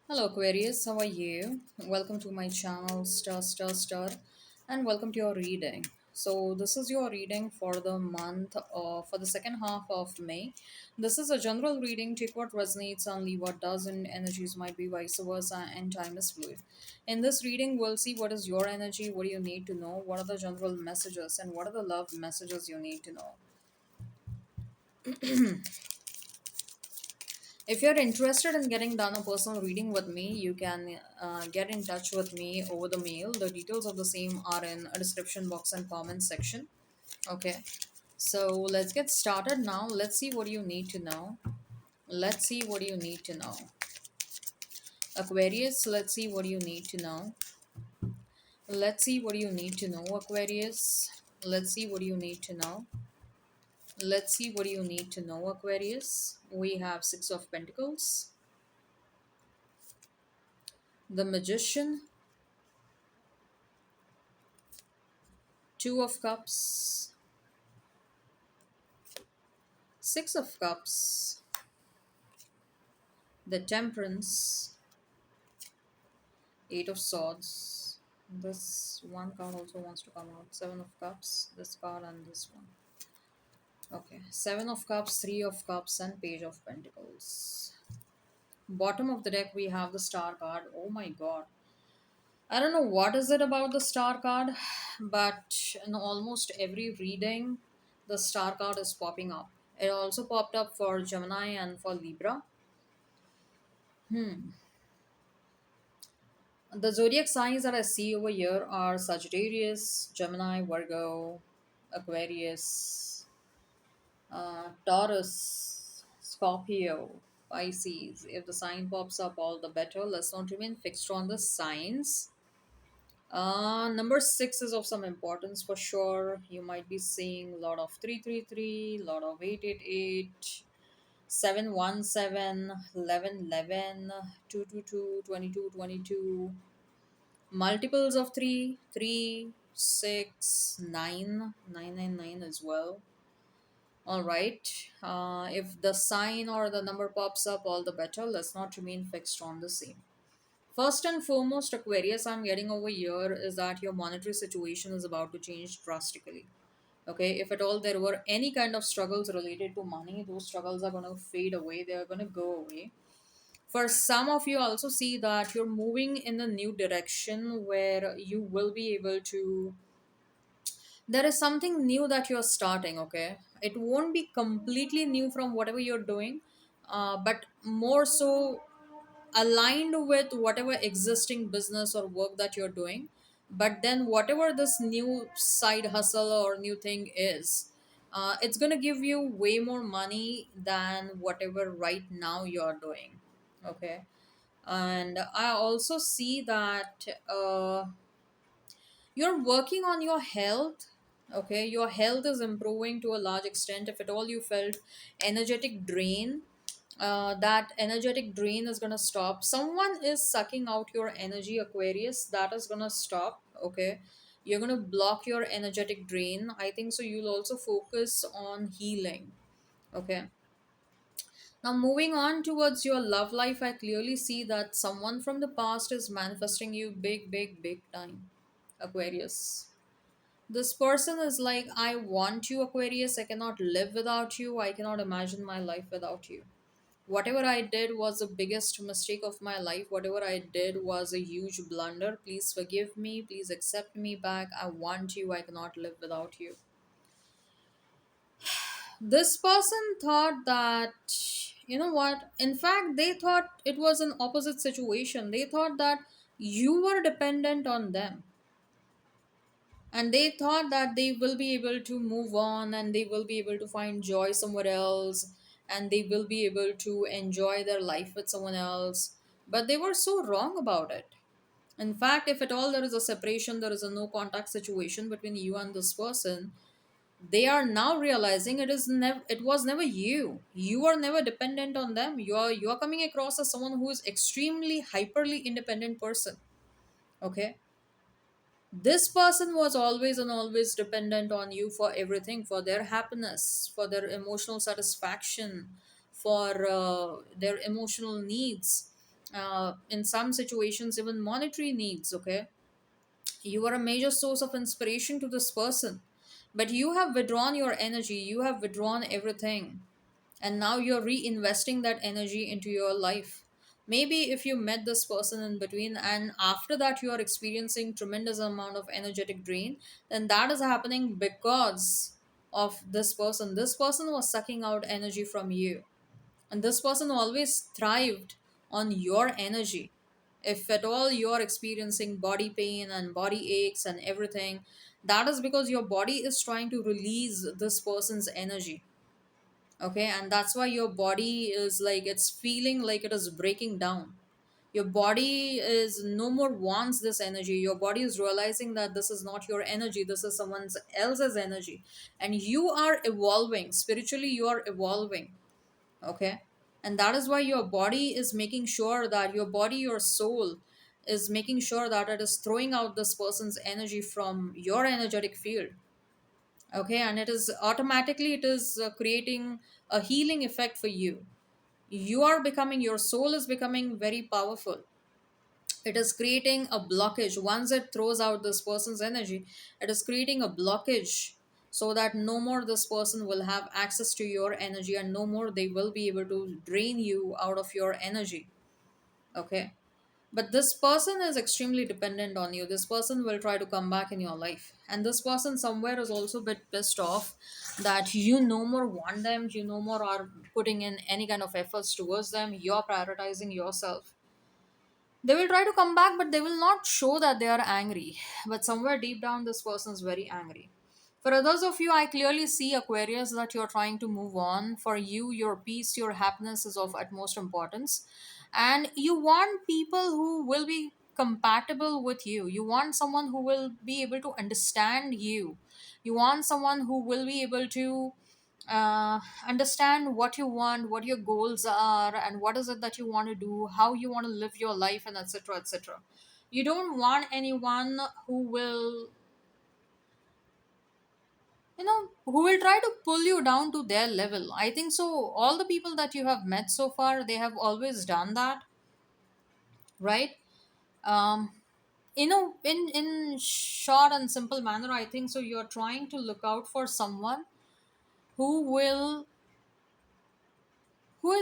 Hello Aquarius, how are you? Welcome to my channel and welcome to your reading. So this is your reading for the for the second half of May. This is a general reading. Take what resonates and leave what doesn't. Energies might be vice versa and time is fluid. In this reading, we'll see what is your energy, what do you need to know, what are the general messages and what are the love messages you need to know. If you're interested in getting done a personal reading with me, you can get in touch with me over the mail. The details of the same are in a description box and comment section. Okay, so let's get started now. Let's see what you need to know. Let's see what you need to know. Aquarius, let's see what you need to know. Let's see what you need to know, Aquarius. Let's see what you need to know. Let's see what you need to know, Aquarius. We have Six of Pentacles, the Magician, Two of Cups, Six of Cups, the Temperance, Eight of Swords. This one card also wants to come out. Seven of Cups, this card and this one. Okay, Seven of Cups, Three of Cups, and Page of Pentacles. Bottom of the deck, we have the Star card. Oh my god. I don't know what is it about the Star card, but in almost every reading, the Star card is popping up. It also popped up for Gemini and for Libra. The zodiac signs that I see over here are Sagittarius, Gemini, Virgo, Aquarius, Taurus, Scorpio, Pisces. If the sign pops up, all the better. Let's not remain fixed on the signs. Number six is of some importance for sure. You might be seeing a lot of 333, lot of 888, 717, 1111, 222, 2222. Multiples of 3, 3, 6, 9, 999 as well. All right. If the sign or the number pops up, all the better. Let's not remain fixed on the same. First and foremost, Aquarius, I'm getting over here is that your monetary situation is about to change drastically. Okay, if at all there were any kind of struggles related to money, those struggles are going to fade away, they are going to go away. For some of you, also see that you're moving in a new direction where you will be able to, there is something new that you're starting. Okay, it won't be completely new from whatever you're doing, but more so aligned with whatever existing business or work that you're doing. But then whatever this new side hustle or new thing is, it's going to give you way more money than whatever right now you're doing. Okay, and I also see that you're working on your health. Okay, your health is improving to a large extent. If at all you felt energetic drain, that energetic drain is going to stop. Someone is sucking out your energy, Aquarius. That is going to stop. Okay, you're going to block your energetic drain, I think. So you'll also focus on healing. Okay, now moving on towards your love life, I clearly see that someone from the past is manifesting you big time, Aquarius. This person is like, I want you, Aquarius. I cannot live without you. I cannot imagine my life without you. Whatever I did was the biggest mistake of my life. Whatever I did was a huge blunder. Please forgive me. Please accept me back. I want you. I cannot live without you. This person thought that, you know what? In fact, they thought it was an opposite situation. They thought that you were dependent on them, and they thought that they will be able to move on and they will be able to find joy somewhere else, and they will be able to enjoy their life with someone else. But they were so wrong about it. In fact, if at all there is a separation, there is a no contact situation between you and this person, they are now realizing it was never you. You are never dependent on them. You are coming across as someone who is extremely hyperly independent person. Okay, this person was always and always dependent on you for everything, for their happiness, for their emotional satisfaction, for their emotional needs. in some situations even monetary needs. Okay, you are a major source of inspiration to this person, but you have withdrawn your energy, you have withdrawn everything, and now you're reinvesting that energy into your life. Maybe if you met this person in between and after that you are experiencing tremendous amount of energetic drain, then that is happening because of this person was sucking out energy from you, and this person always thrived on your energy. If at all you're experiencing body pain and body aches and everything, that is because your body is trying to release this person's energy. Okay, and that's why your body is like it's feeling like it is breaking down. Your body is no more wants this energy. Your body is realizing that this is not your energy, this is someone else's energy, and you are evolving spiritually, you are evolving. Okay, and that is why your body is making sure that your body, your soul is making sure that it is throwing out this person's energy from your energetic field. Okay, and it is automatically, it is creating a healing effect for you. You are becoming, your soul is becoming very powerful. It is creating a blockage once it throws out this person's energy. It is creating a blockage so that no more this person will have access to your energy, and no more they will be able to drain you out of your energy. Okay, but this person is extremely dependent on you. This person will try to come back in your life, and this person somewhere is also a bit pissed off that you no more want them, you no more are putting in any kind of efforts towards them, you're prioritizing yourself. They will try to come back, but they will not show that they are angry. But somewhere deep down, this person is very angry. For others of you, I clearly see, Aquarius, that you're trying to move on. For you, your peace, your happiness is of utmost importance. And you want people who will be compatible with you. You want someone who will be able to understand you. You want someone who will be able to understand what you want, what your goals are, and what is it that you want to do, how you want to live your life, and etc. etc. You don't want anyone who will, who will try to pull you down to their level. I think so. All the people that you have met so far, they have always done that, right? Um, in short and simple manner, I think so. You're trying to look out for someone who will who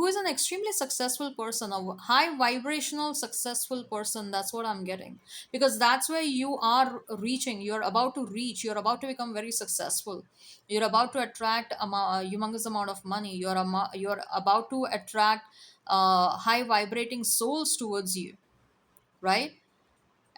is an extremely successful person, a high vibrational successful person. That's what I'm getting, because that's where you are reaching, you're about to reach, you're about to become very successful. You're about to attract a humongous amount of money. You're about to attract high vibrating souls towards you, right?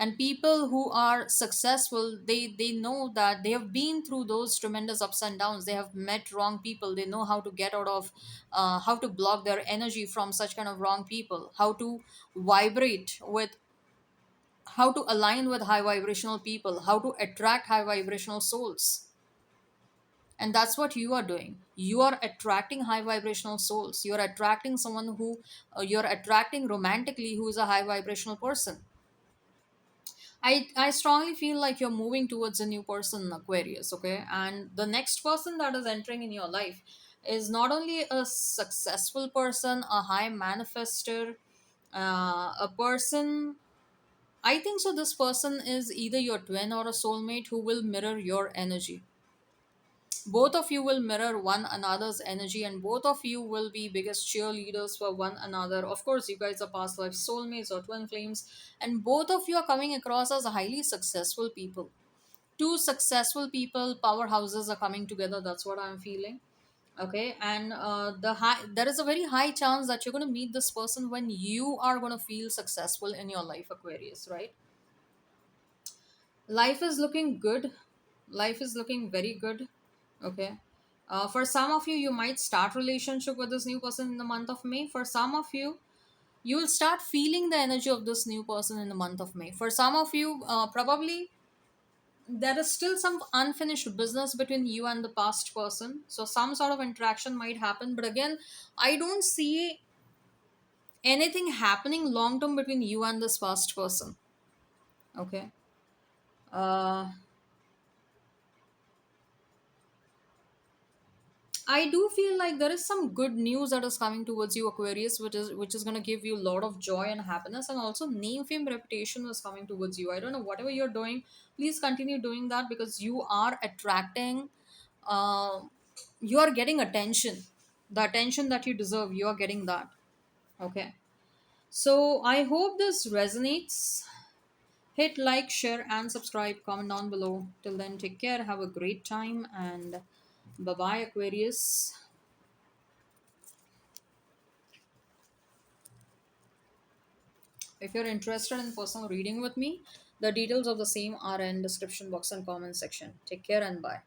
And people who are successful, they know that they have been through those tremendous ups and downs. They have met wrong people, they know how to get out of, how to block their energy from such kind of wrong people, how to vibrate with, how to align with high vibrational people, how to attract high vibrational souls. And that's what you are doing. You are attracting high vibrational souls. You are attracting someone who, you're attracting romantically, who is a high vibrational person. I strongly feel like you're moving towards a new person, Aquarius, okay? And the next person that is entering in your life is not only a successful person, a high manifester, a person. I think so. This person is either your twin or a soulmate who will mirror your energy. Both of you will mirror one another's energy, and both of you will be biggest cheerleaders for one another. Of course, you guys are past life soulmates or twin flames, and both of you are coming across as highly successful people. Two successful people, powerhouses, are coming together. That's what I'm feeling. Okay, and there is a very high chance that you're going to meet this person when you are going to feel successful in your life, Aquarius, right? Life is looking good. Life is looking very good. Okay, for some of you, you might start relationship with this new person in the month of May. For some of you, you will start feeling the energy of this new person in the month of May. For some of you, probably there is still some unfinished business between you and the past person, so some sort of interaction might happen, but again, I don't see anything happening long term between you and this past person. Okay, uh I do feel like there is some good news that is coming towards you, Aquarius, which is gonna give you a lot of joy and happiness, and also name, fame, reputation is coming towards you. I don't know whatever you're doing, please continue doing that because you are attracting, uh, you are getting attention, the attention that you deserve. You are getting that. Okay. So I hope this resonates. Hit like, share, and subscribe. Comment down below. Till then, take care. Have a great time, and bye bye, Aquarius. If you're interested in personal reading with me, the details of the same are in description box and comment section. Take care and bye.